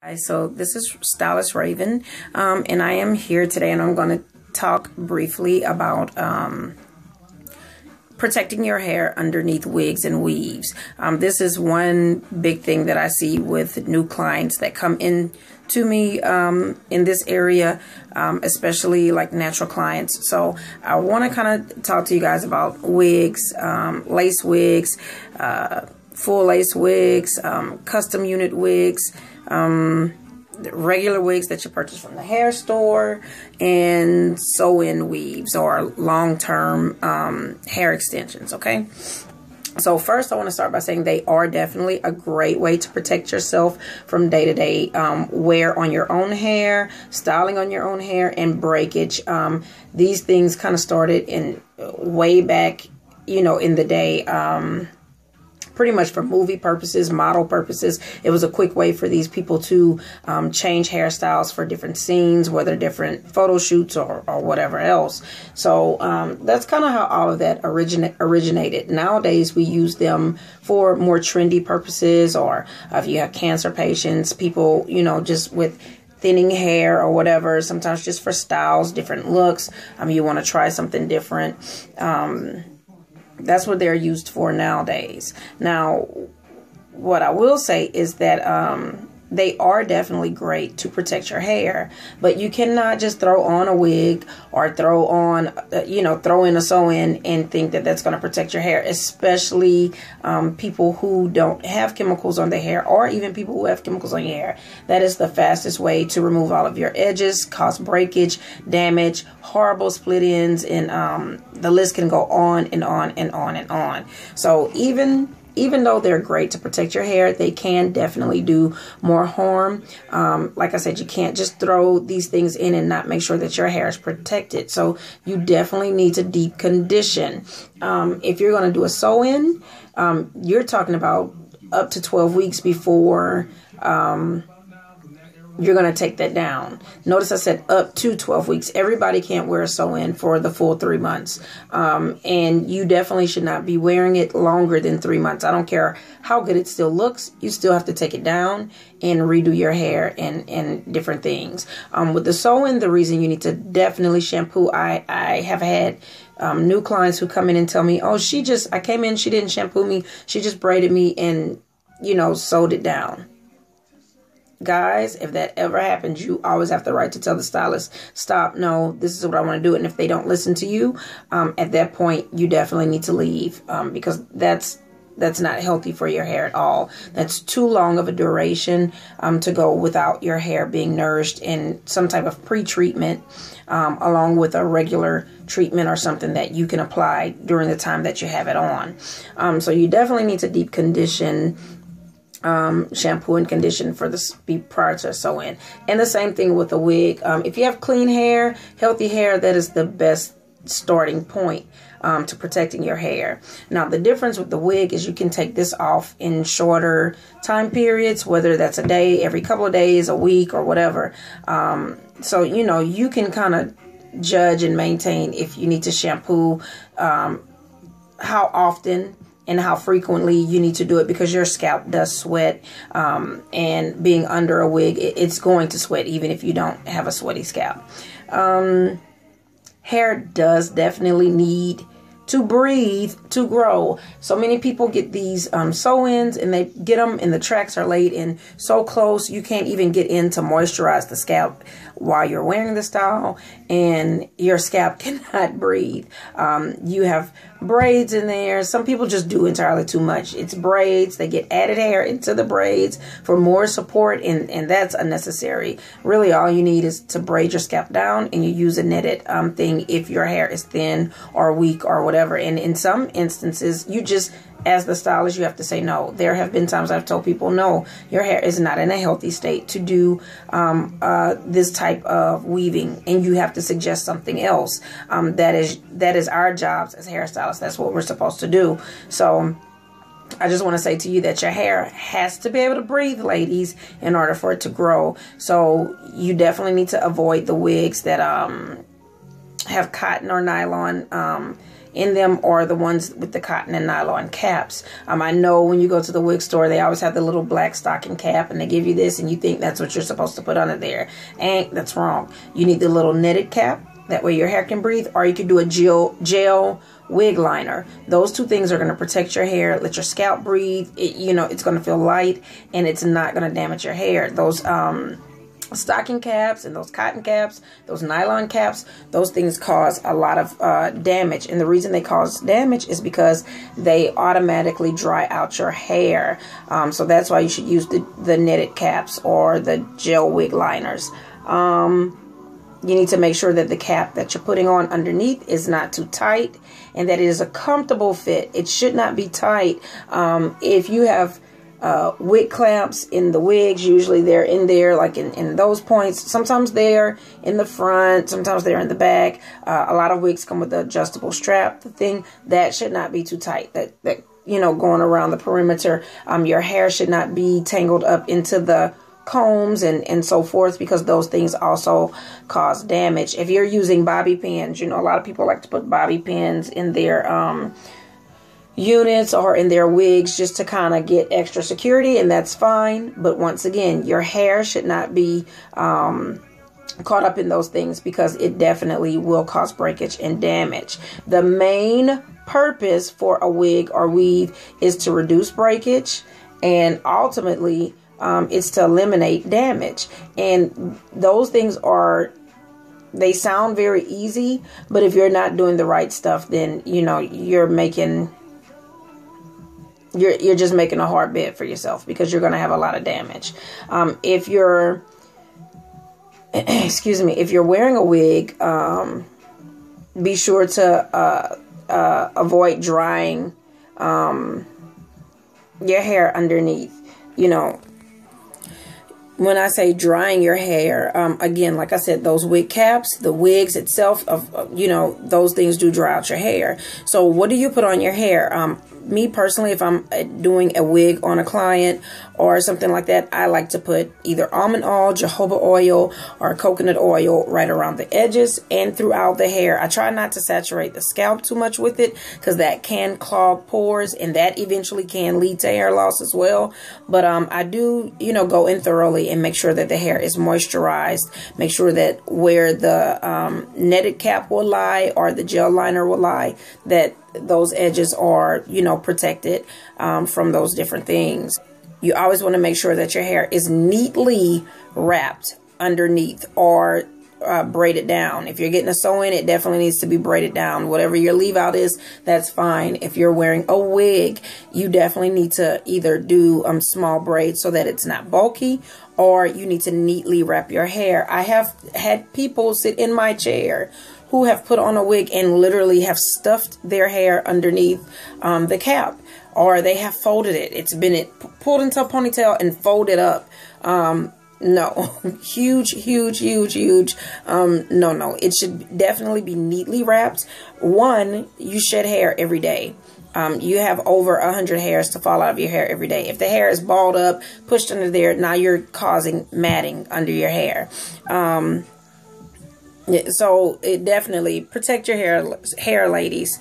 Hi, so this is Stylist Raven, and I am here today, and I'm going to talk briefly about protecting your hair underneath wigs and weaves. This is one big thing that I see with new clients that come in to me in this area, especially like natural clients. So I want to kind of talk to you guys about wigs, lace wigs, full lace wigs, custom unit wigs, regular wigs that you purchase from the hair store, and sew-in weaves or long-term hair extensions. Okay, so first I want to start by saying they are definitely a great way to protect yourself from day-to-day wear on your own hair, styling on your own hair, and breakage. These things kind of started in way back, you know, in the day, pretty much for movie purposes, model purposes. It was a quick way for these people to change hairstyles for different scenes, whether different photo shoots or whatever else. So that's kind of how all of that originated. Nowadays, we use them for more trendy purposes, or if you have cancer patients, people, you know, just with thinning hair or whatever, sometimes just for styles, different looks. You want to try something different. That's what they're used for nowadays. Now, what I will say is that they are definitely great to protect your hair, but you cannot just throw on a wig or throw on, throw in a sew-in and think that that's going to protect your hair, especially people who don't have chemicals on their hair, or even people who have chemicals on your hair. That is the fastest way to remove all of your edges, cause breakage, damage, horrible split ends, and the list can go on and on and on and on. So even though they're great to protect your hair, they can definitely do more harm. Like I said, you can't just throw these things in and not make sure that your hair is protected. So you definitely need to deep condition. If you're going to do a sew-in, you're talking about up to 12 weeks before you're going to take that down. Notice I said up to 12 weeks. Everybody can't wear a sew-in for the full 3 months. And you definitely should not be wearing it longer than 3 months. I don't care how good it still looks. You still have to take it down and redo your hair and different things. With the sew-in, the reason you need to definitely shampoo, I have had new clients who come in and tell me, oh, I came in, she didn't shampoo me. She just braided me and, sewed it down. Guys, if that ever happens, you always have the right to tell the stylist, stop, no, this is what I want to do. And if they don't listen to you, at that point, you definitely need to leave, because that's not healthy for your hair at all. That's too long of a duration to go without your hair being nourished in some type of pre-treatment, along with a regular treatment or something that you can apply during the time that you have it on. So you definitely need to deep condition, shampoo and condition for the prior to sew-in. And the same thing with the wig. If you have clean hair, healthy hair, that is the best starting point to protecting your hair. Now, the difference with the wig is you can take this off in shorter time periods, whether that's a day, every couple of days, a week, or whatever. So, you can kind of judge and maintain if you need to shampoo, how often and how frequently you need to do it, because your scalp does sweat, and being under a wig, it's going to sweat even if you don't have a sweaty scalp. Hair does definitely need to breathe to grow. So many people get these sew-ins, and they get them and the tracks are laid in so close you can't even get in to moisturize the scalp while you're wearing the style, and your scalp cannot breathe. You have braids in there. Some people just do entirely too much. It's braids. They get added hair into the braids for more support, and that's unnecessary. Really, all you need is to braid your scalp down, and you use a netted thing if your hair is thin or weak or whatever. And in some instances, you just, as the stylist, you have to say no. There have been times I've told people, no, your hair is not in a healthy state to do this type of weaving, and you have to suggest something else. That is our jobs as hairstylists. That's what we're supposed to do. So I just want to say to you that your hair has to be able to breathe, ladies, in order for it to grow. So you definitely need to avoid the wigs that have cotton or nylon in them are the ones with the cotton and nylon caps. I know when you go to the wig store, they always have the little black stocking cap, and they give you this, and you think that's what you're supposed to put under there. And that's wrong. You need the little netted cap. That way your hair can breathe. Or you could do a gel wig liner. Those two things are going to protect your hair, let your scalp breathe. It's going to feel light, and it's not going to damage your hair. Those stocking caps and those cotton caps, those nylon caps, those things cause a lot of damage. And the reason they cause damage is because they automatically dry out your hair. So that's why you should use the netted caps or the gel wig liners. You need to make sure that the cap that you're putting on underneath is not too tight and that it is a comfortable fit. It should not be tight. If you have wig clamps in the wigs, usually they're in there, like in those points. Sometimes they're in the front, sometimes they're in the back. A lot of wigs come with the adjustable strap thing. That should not be too tight. That going around the perimeter. Your hair should not be tangled up into the combs and so forth, because those things also cause damage. If you're using bobby pins, a lot of people like to put bobby pins in their units or in their wigs just to kind of get extra security, and that's fine. But once again, your hair should not be caught up in those things, because it definitely will cause breakage and damage. The main purpose for a wig or weave is to reduce breakage, and ultimately it's to eliminate damage. And those things they sound very easy, but if you're not doing the right stuff, then you're just making a hard bed for yourself, because you're going to have a lot of damage. If you're if you're wearing a wig, be sure to avoid drying your hair underneath. When I say drying your hair, again, like I said, those wig caps, the wigs itself, those things do dry out your hair. So what do you put on your hair? Me personally, if I'm doing a wig on a client or something like that, I like to put either almond oil, jojoba oil, or coconut oil right around the edges and throughout the hair. I try not to saturate the scalp too much with it, because that can clog pores, and that eventually can lead to hair loss as well. But I do, go in thoroughly and make sure that the hair is moisturized. Make sure that where the netted cap will lie or the gel liner will lie, that those edges are, protected from those different things. You always want to make sure that your hair is neatly wrapped underneath or braided down. If you're getting a sew-in, it definitely needs to be braided down. Whatever your leave out is, that's fine. If you're wearing a wig, you definitely need to either do small braids so that it's not bulky, or you need to neatly wrap your hair. I have had people sit in my chair who have put on a wig and literally have stuffed their hair underneath the cap, or they have folded it. It's been pulled into a ponytail and folded up. No, huge. No. It should definitely be neatly wrapped. One, you shed hair every day. You have over 100 hairs to fall out of your hair every day. If the hair is balled up, pushed under there, now you're causing matting under your hair. So it definitely protect your hair, ladies.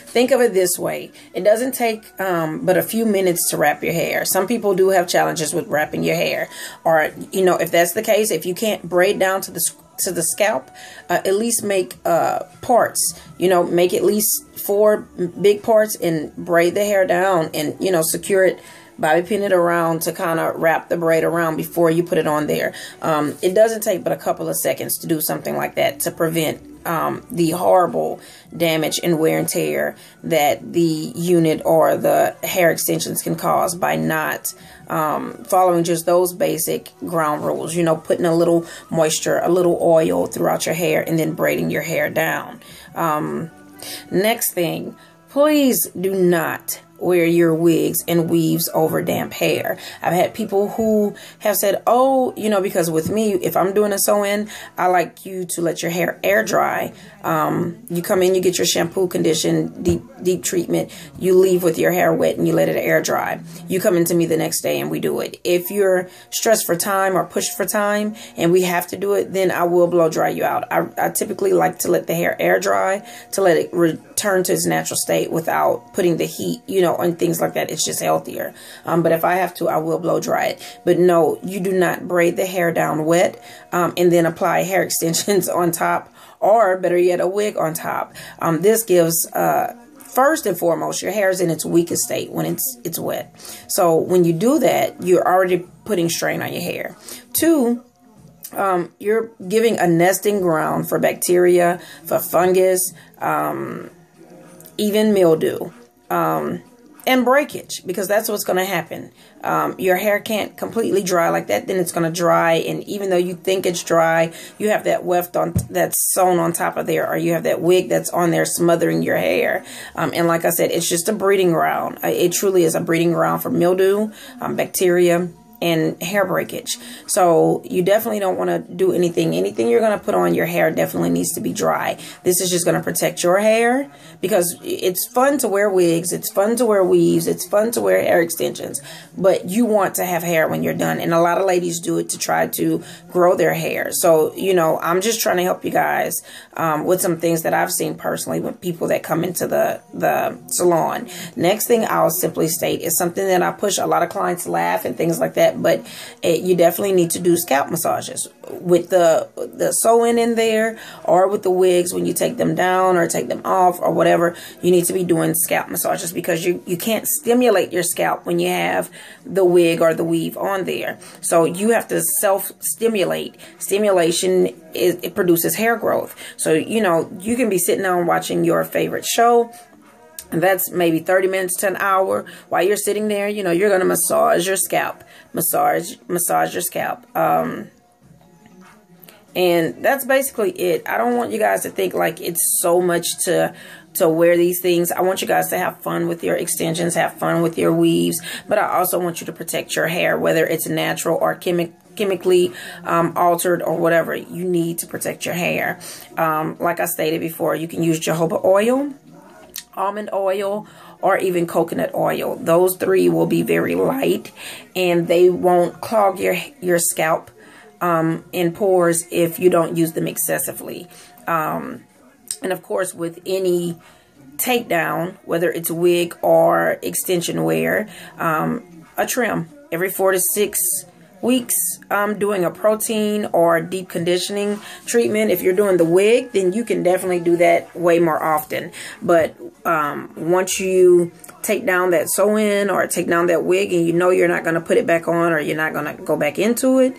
Think of it this way. It doesn't take but a few minutes to wrap your hair. Some people do have challenges with wrapping your hair. Or, if that's the case, if you can't braid down to the scalp, at least make parts. Make at least 4 big parts and braid the hair down and, secure it. Bobby pin it around to kind of wrap the braid around before you put it on there. It doesn't take but a couple of seconds to do something like that to prevent the horrible damage and wear and tear that the unit or the hair extensions can cause by not following just those basic ground rules. Putting a little moisture, a little oil throughout your hair, and then braiding your hair down. Next thing, please do not wear your wigs and weaves over damp hair. I've had people who have said, oh, you know, because with me, if I'm doing a sew-in, I like you to let your hair air dry. You come in, you get your shampoo, condition, deep treatment. You leave with your hair wet and you let it air dry. You come into me the next day and we do it. If you're stressed for time or pushed for time and we have to do it, then I will blow dry you out. I typically like to let the hair air dry, to let it return to its natural state without putting the heat, you know, and things like that. It's just healthier. But if I have to, I will blow dry it. But no, you do not braid the hair down wet and then apply hair extensions on top, or better yet, a wig on top. This gives first and foremost, your hair is in its weakest state when it's wet. So when you do that, you're already putting strain on your hair. Two, you're giving a nesting ground for bacteria, for fungus, even mildew, and breakage, because that's what's going to happen. Your hair can't completely dry like that. Then it's going to dry. And even though you think it's dry, you have that weft that's sewn on top of there, or you have that wig that's on there smothering your hair. And like I said, it's just a breeding ground. It truly is a breeding ground for mildew, bacteria, and hair breakage. So you definitely don't want to do anything you're going to put on your hair definitely needs to be dry. This is just going to protect your hair, because it's fun to wear wigs, it's fun to wear weaves, it's fun to wear hair extensions, but you want to have hair when you're done. And a lot of ladies do it to try to grow their hair. So, you know, I'm just trying to help you guys with some things that I've seen personally with people that come into the salon. Next thing I'll simply state is something that I push. A lot of clients laugh and things like that, but you definitely need to do scalp massages with the sew-in in there, or with the wigs when you take them down or take them off or whatever. You need to be doing scalp massages, because you can't stimulate your scalp when you have the wig or the weave on there. So you have to self-stimulate. Stimulation it produces hair growth. So, you know, you can be sitting down watching your favorite show, and that's maybe 30 minutes to an hour. While you're sitting there, you know, you're going to massage your scalp, massage your scalp. And that's basically it. I don't want you guys to think like it's so much to wear these things. I want you guys to have fun with your extensions, have fun with your weaves, but I also want you to protect your hair, whether it's natural or chemically altered or whatever. You need to protect your hair. Like I stated before, you can use jojoba oil, almond oil, or even coconut oil. Those three will be very light, and they won't clog your scalp in pores if you don't use them excessively. And of course, with any takedown, whether it's wig or extension wear, a trim every 4 to 6 weeks. Doing a protein or deep conditioning treatment. If you're doing the wig, then you can definitely do that way more often. But once you take down that sew-in or take down that wig, and you know you're not going to put it back on, or you're not going to go back into it,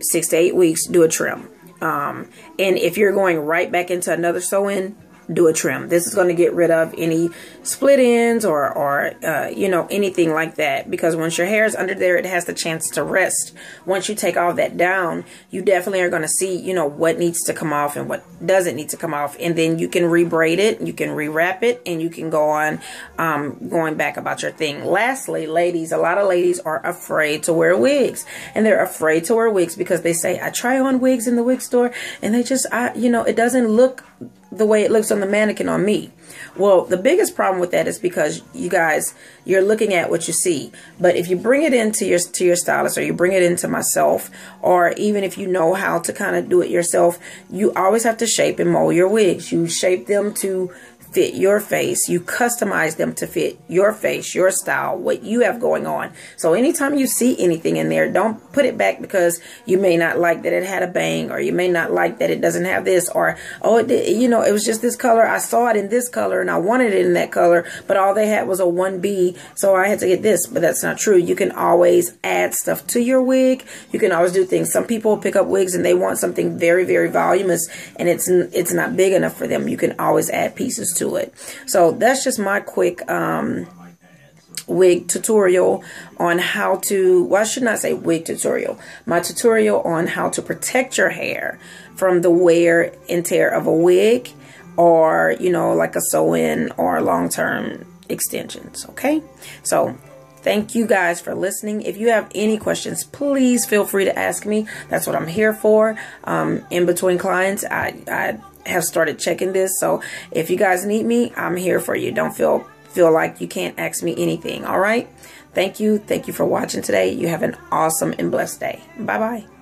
6 to 8 weeks, do a trim. And if you're going right back into another sew-in, do a trim. This is going to get rid of any split ends or you know, anything like that, because once your hair is under there, it has the chance to rest. Once you take all that down, you definitely are going to see, you know, what needs to come off and what doesn't need to come off, and then you can re-braid it, you can rewrap it, and you can go on going back about your thing. Lastly, ladies, a lot of ladies are afraid to wear wigs, and they're afraid to wear wigs because they say, I try on wigs in the wig store and they just, you know, it doesn't look the way it looks on the mannequin on me. Well, the biggest problem with that is because you guys, you're looking at what you see. But if you bring it into your stylist, or you bring it into myself, or even if you know how to kind of do it yourself, you always have to shape and mold your wigs. You shape them to fit your face. You customize them to fit your face, your style, what you have going on. So anytime you see anything in there, don't put it back because you may not like that it had a bang, or you may not like that it doesn't have this, or, oh, you know, it was just this color. I saw it in this color and I wanted it in that color, but all they had was a 1B, so I had to get this. But that's not true. You can always add stuff to your wig. You can always do things. Some people pick up wigs and they want something very, very voluminous, and it's not big enough for them. You can always add pieces to it. So that's just my quick wig tutorial on how to, well, I should not say wig tutorial, my tutorial on how to protect your hair from the wear and tear of a wig or, you know, like a sew-in or long-term extensions. Okay, so thank you guys for listening. If you have any questions, please feel free to ask me. That's what I'm here for. In between clients, I have started checking this. So if you guys need me, I'm here for you. Don't feel like you can't ask me anything. All right. Thank you. Thank you for watching today. You have an awesome and blessed day. Bye-bye.